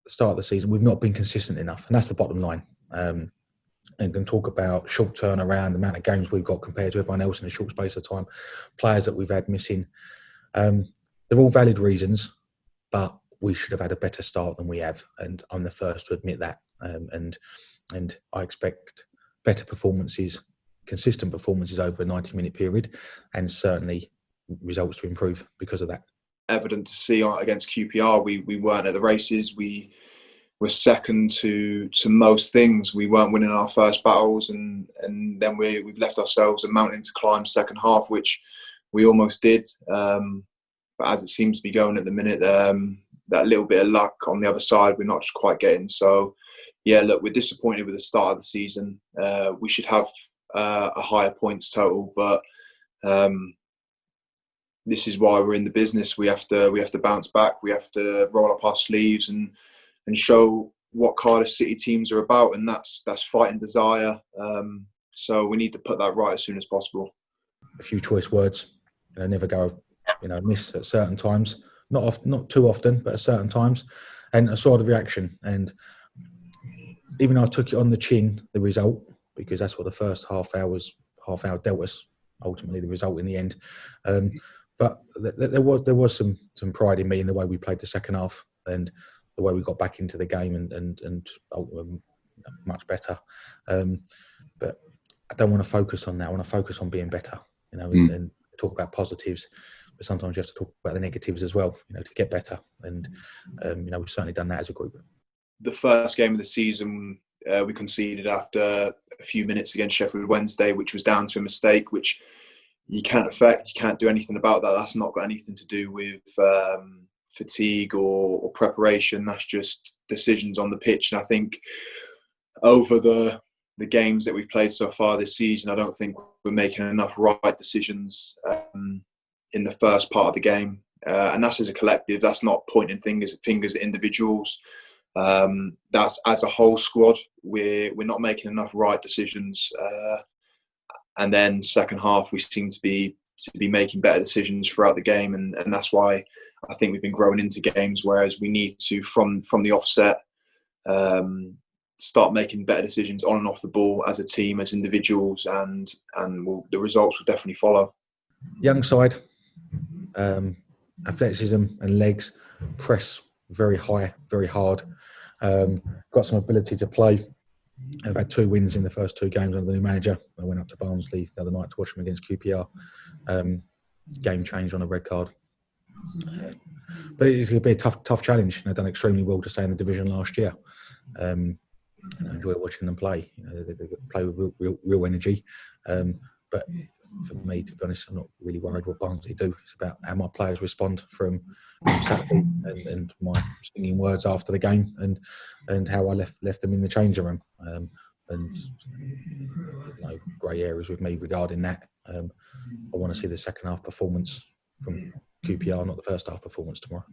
the start of the season, we've not been consistent enough, and that's the bottom line. And can talk about short turnaround, the amount of games we've got compared to everyone else in a short space of time, players that we've had missing. They're all valid reasons, but we should have had a better start than we have, and I'm the first to admit that. And I expect better performances, consistent performances over a 90-minute period, and certainly results to improve because of that. Evident to see against QPR, we weren't at the races. We were second to most things. We weren't winning our first battles, and then we've left ourselves a mountain to climb second half, which we almost did. But as it seems to be going at the minute, that little bit of luck on the other side, we're not just quite getting. So, yeah, look, we're disappointed with the start of the season. We should have a higher points total, but this is why we're in the business. We have to bounce back. We have to roll up our sleeves and show what Cardiff City teams are about, and that's fight and desire. So we need to put that right as soon as possible. A few choice words, never go, miss at certain times. Not too often, but at certain times, and a sort of reaction. And even though I took it on the chin, the result, because that's what the first half hour dealt us. Ultimately, the result in the end. But there was some pride in me in the way we played the second half and the way we got back into the game and much better. But I don't want to focus on that. I want to focus on being better, and talk about positives. But sometimes you have to talk about the negatives as well, to get better. And we've certainly done that as a group. The first game of the season, we conceded after a few minutes against Sheffield Wednesday, which was down to a mistake, which you can't affect. You can't do anything about that. That's not got anything to do with fatigue or preparation. That's just decisions on the pitch. And I think over the games that we've played so far this season, I don't think we're making enough right decisions in the first part of the game. And that's as a collective. That's not pointing fingers at individuals. That's as a whole squad. We're not making enough right decisions. And then second half, we seem to be making better decisions throughout the game, and that's why I think we've been growing into games. Whereas we need to, from the offset, start making better decisions on and off the ball as a team, as individuals, and the results will definitely follow. Young side, athleticism and legs, press very high, very hard. Got some ability to play. I've had 2 wins in the first 2 games under the new manager. I went up to Barnsley the other night to watch them against QPR. Game changed on a red card. But it's going to be a tough challenge. They've done extremely well to stay in the division last year. I enjoy watching them play. They play with real energy. But for me, to be honest, I'm not really worried what Barnsley do. It's about how my players respond from Saturday and my singing words after the game and how I left them in the changing room. And no grey areas with me regarding that. I want to see the second half performance from QPR, not the first half performance tomorrow.